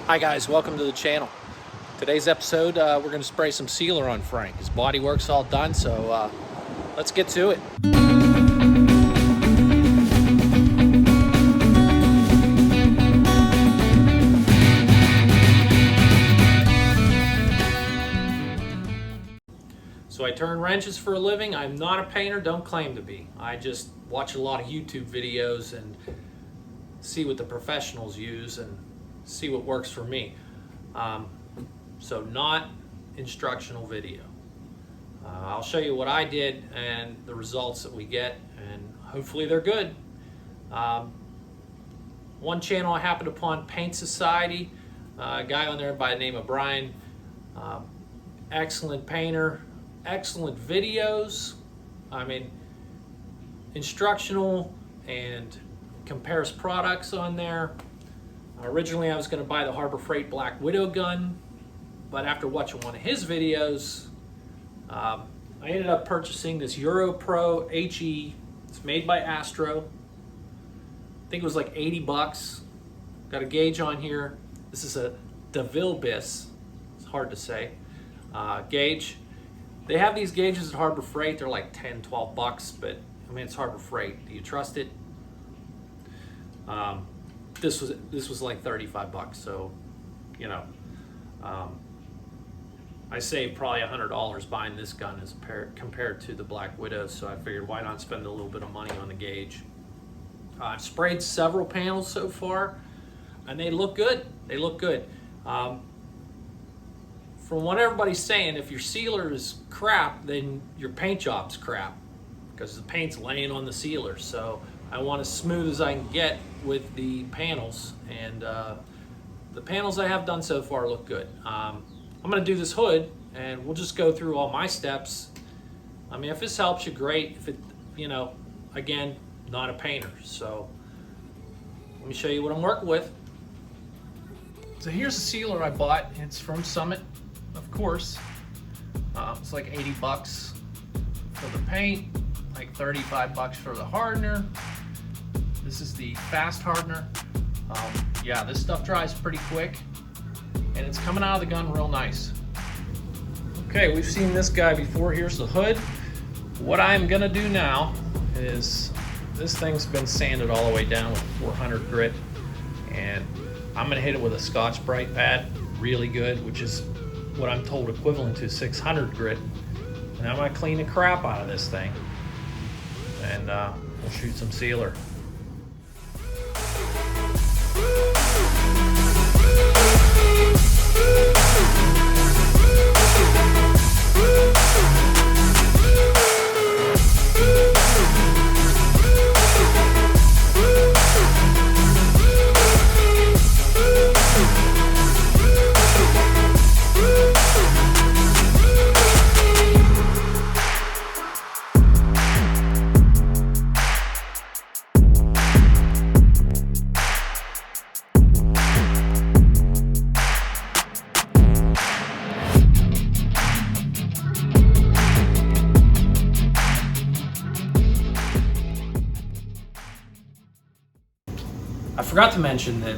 Hi guys, welcome to the channel. Today's episode, we're going to spray some sealer on Frank. His body work's all done, so let's get to it. So I turn wrenches for a living. I'm not a painter, don't claim to be. I just watch a lot of YouTube videos and see what the professionals use and see what works for me. So not instructional video. I'll show you what I did and the results that we get, and hopefully they're good. One channel I happened upon, Paint Society, a guy on there by the name of Brian. Excellent painter, excellent videos. I mean, instructional and compares products on there. Originally I was going to buy the Harbor Freight Black Widow gun, but after watching one of his videos, I ended up purchasing this Euro Pro HE. It's made by Astro. I think it was like 80 bucks. Got a gauge on here. This is a DeVille Bis. It's hard to say. Gauge. They have these gauges at Harbor Freight. They're like 10, 12 bucks, but I mean, it's Harbor Freight. Do you trust it? This was like 35 bucks, so you know, I saved probably $100 buying this gun as compared to the Black Widow, so I figured why not spend a little bit of money on the gauge. I've sprayed several panels so far, and they look good. They look good. From what everybody's saying, if your sealer is crap, then your paint job's crap, because the paint's laying on the sealer. So I want as smooth as I can get with the panels, and the panels I have done so far look good. I'm going to do this hood, and we'll just go through all my steps. I mean, if this helps you, great. If it, you know, again, not a painter, so let me show you what I'm working with. So here's the sealer I bought. It's from Summit, of course. It's like 80 bucks for the paint, like 35 bucks for the hardener. This is the fast hardener. Yeah, this stuff dries pretty quick, and it's coming out of the gun real nice. Okay, we've seen this guy before. Here's the hood. What I'm gonna do now is, this thing's been sanded all the way down with 400 grit, and I'm gonna hit it with a Scotch-Brite pad really good, which is what I'm told equivalent to 600 grit. And I'm gonna clean the crap out of this thing, and we'll shoot some sealer. I forgot to mention that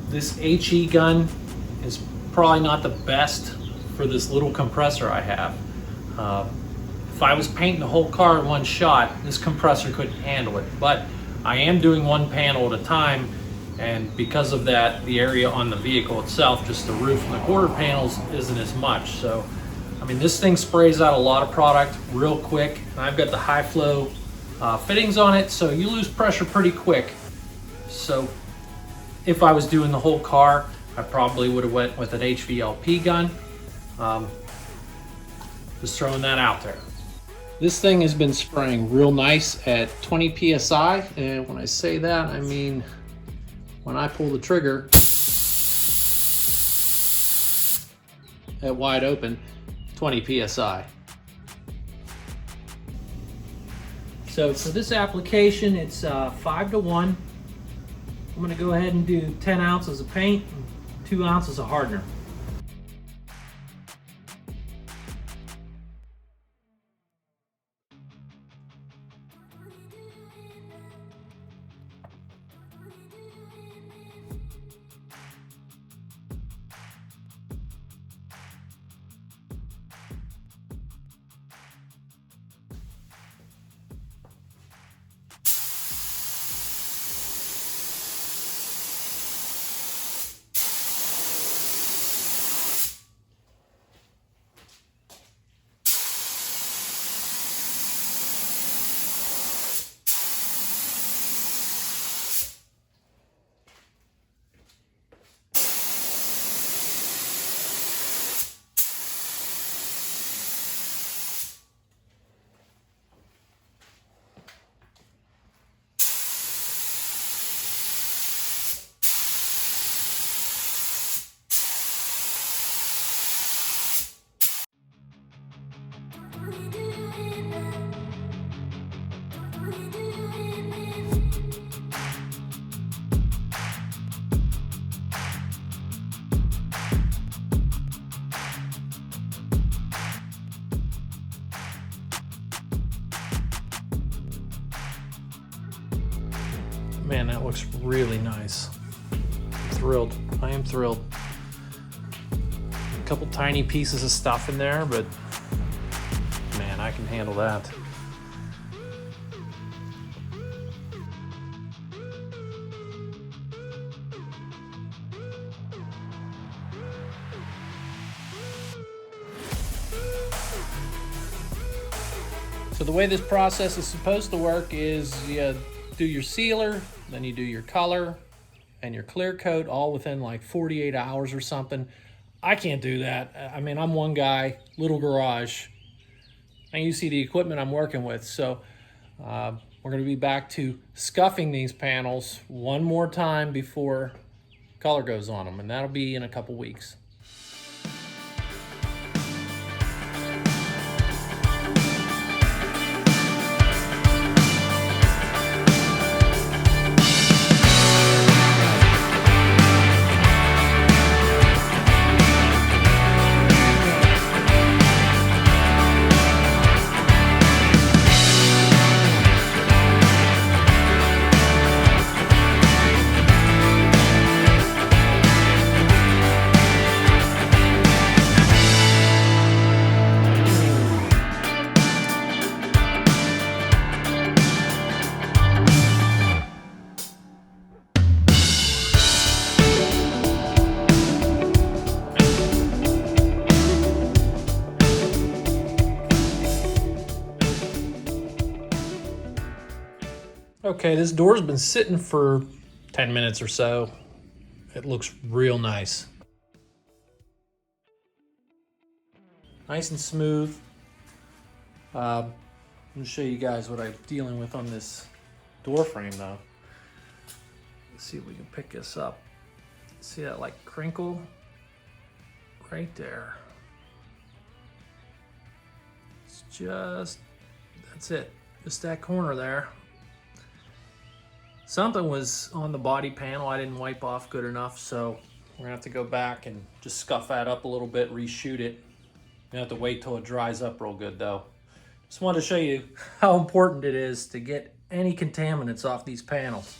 this HE gun is probably not the best for this little compressor I have. If I was painting the whole car in one shot, this compressor couldn't handle it. But I am doing one panel at a time, and because of that, the area on the vehicle itself, just the roof and the quarter panels, isn't as much. So, I mean, this thing sprays out a lot of product real quick, and I've got the high flow fittings on it, so you lose pressure pretty quick. So if I was doing the whole car, I probably would have went with an HVLP gun. Just throwing that out there. This thing has been spraying real nice at 20 PSI, and when I say that, I mean when I pull the trigger at wide open, 20 PSI. So for this application, it's 5 to 1. I'm going to go ahead and do 10 ounces of paint and 2 ounces of hardener. Man, that looks really nice. I'm thrilled. I am thrilled. A couple tiny pieces of stuff in there, but man, I can handle that. So the way this process is supposed to work is you do your sealer, then you do your color and your clear coat all within like 48 hours or something. I can't do that. I mean, I'm one guy, little garage, and you see the equipment I'm working with. So we're gonna be back to scuffing these panels one more time before color goes on them, and that'll be in a couple weeks. Okay, this door's been sitting for 10 minutes or so. It looks real nice. Nice and smooth. I'm gonna show you guys what I'm dealing with on this door frame though. Let's see if we can pick this up. See that like crinkle right there? It's just, that's it. Just that corner there. Something was on the body panel I didn't wipe off good enough, so we're gonna have to go back and just scuff that up a little bit, reshoot it. You have to wait till it dries up real good though. Just wanted to show you how important it is to get any contaminants off these panels.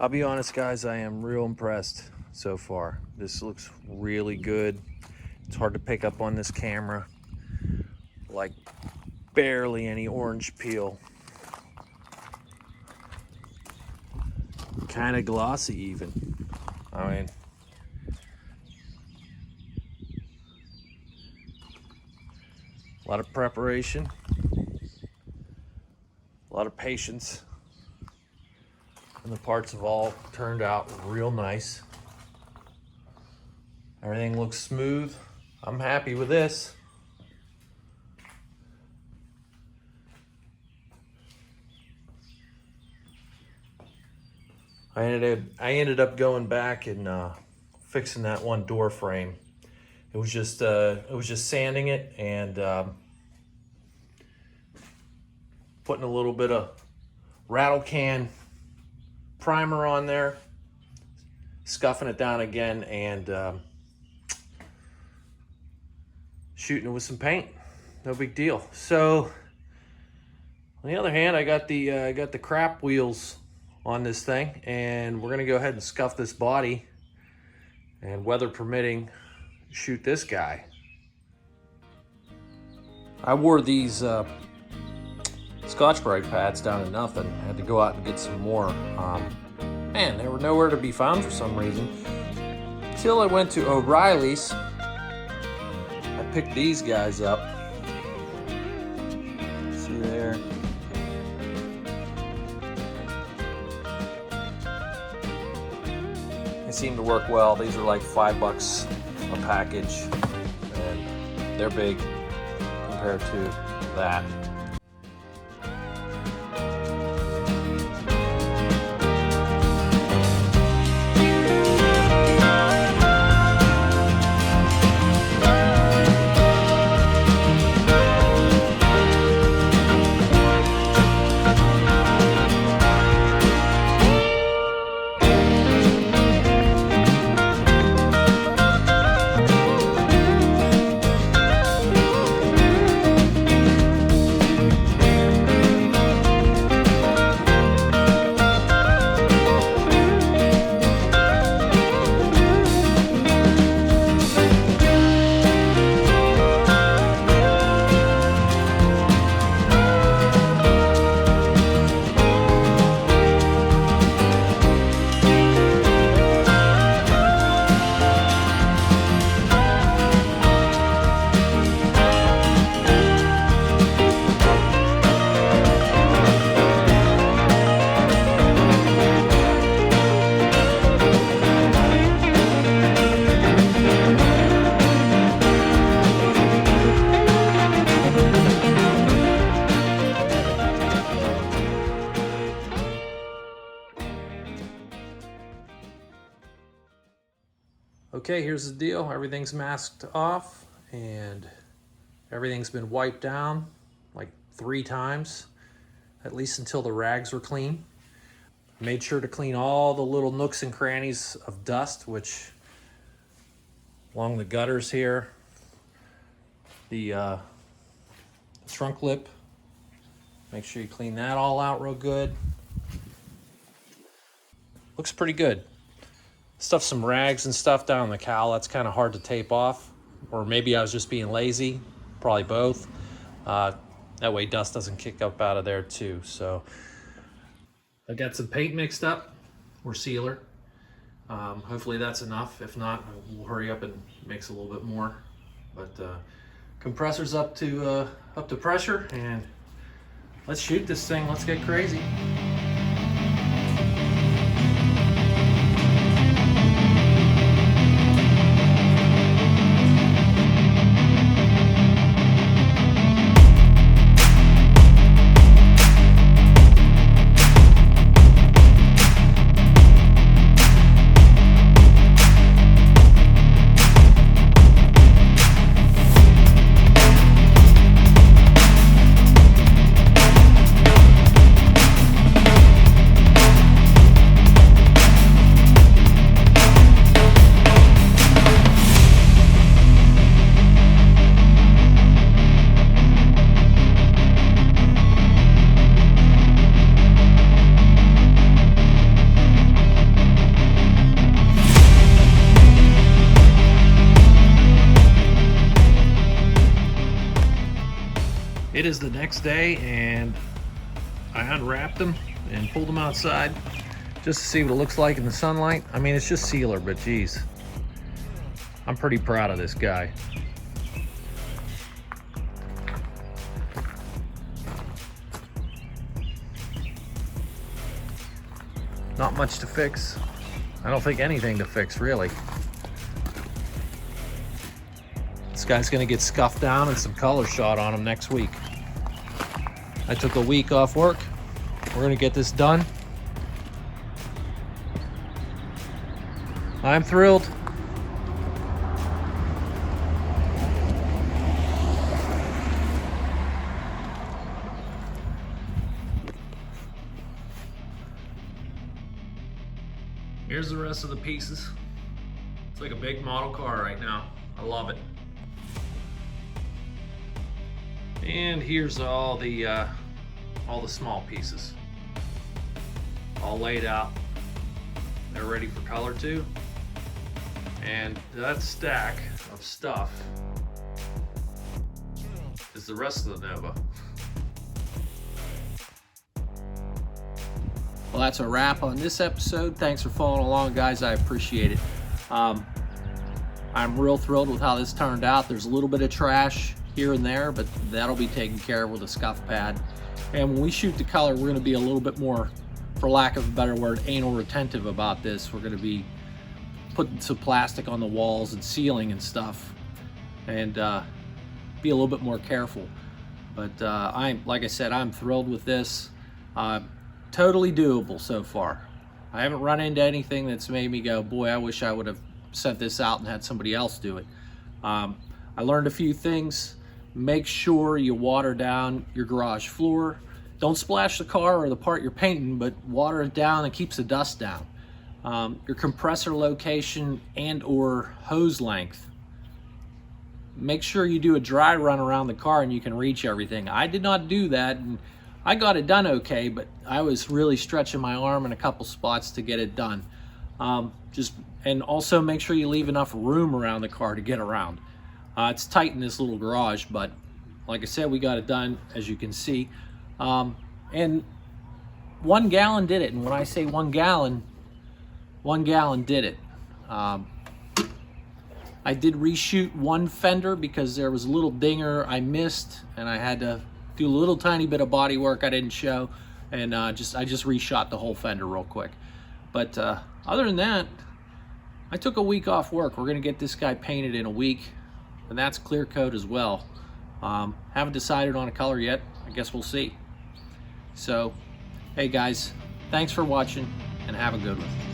I'll be honest, guys, I am real impressed so far. This looks really good. It's hard to pick up on this camera. Like barely any orange peel. Kind of glossy even. I mean, a lot of preparation, a lot of patience. And the parts have all turned out real nice. Everything looks smooth. I'm happy with this. I ended up going back and fixing that one door frame. It was just sanding it and putting a little bit of rattle can primer on there, scuffing it down again, and shooting it with some paint. No big deal. So on the other hand, I got the crap wheels on this thing, and we're gonna go ahead and scuff this body, and weather permitting, shoot this guy. I wore these Scotch-Brite pads down to nothing. I had to go out and get some more. Man, they were nowhere to be found for some reason. Till I went to O'Reilly's. I picked these guys up. See there? They seem to work well. These are like $5 a package, and they're big compared to that. Okay, here's the deal. Everything's masked off and everything's been wiped down like 3 times, at least until the rags were clean. Made sure to clean all the little nooks and crannies of dust, which along the gutters here, the trunk lip, make sure you clean that all out real good. Looks pretty good. Stuffed some rags and stuff down on the cowl. That's kind of hard to tape off, or maybe I was just being lazy, probably both. That way dust doesn't kick up out of there too. So I got some paint mixed up, or sealer. Hopefully that's enough. If not, we'll hurry up and mix a little bit more. But compressor's up to pressure, and let's shoot this thing. Let's get crazy. It is the next day, and I unwrapped them and pulled them outside just to see what it looks like in the sunlight. I mean, it's just sealer, but geez, I'm pretty proud of this guy. Not much to fix. I don't think anything to fix, really. This guy's gonna get scuffed down and some color shot on him next week. I took a week off work. We're gonna get this done. I'm thrilled. Here's the rest of the pieces. It's like a big model car right now. I love it. And here's all the small pieces, all laid out. They're ready for color too. And that stack of stuff is the rest of the Nova. Well, that's a wrap on this episode. Thanks for following along, guys. I appreciate it. I'm real thrilled with how this turned out. There's a little bit of trash here and there, but that'll be taken care of with a scuff pad. And when we shoot the color, we're going to be a little bit more, for lack of a better word, anal retentive about this. We're going to be putting some plastic on the walls and ceiling and stuff, and be a little bit more careful. But like I said, I'm thrilled with this. Totally doable so far. I haven't run into anything that's made me go, boy, I wish I would have sent this out and had somebody else do it. I learned a few things. Make sure you water down your garage floor. Don't splash the car or the part you're painting, but water it down and keeps the dust down. Your compressor location and or hose length. Make sure you do a dry run around the car and you can reach everything. I did not do that, and I got it done okay, but I was really stretching my arm in a couple spots to get it done. And also make sure you leave enough room around the car to get around. It's tight in this little garage, but like I said, we got it done, as you can see. And 1 gallon did it. And when I say 1 gallon did it. I did reshoot one fender because there was a little dinger I missed, and I had to do a little tiny bit of body work I didn't show, and I just reshot the whole fender real quick. But other than that, I took a week off work. We're gonna get this guy painted in a week, and that's clear coat as well. Haven't decided on a color yet. I guess we'll see. So, hey guys, thanks for watching, and have a good one.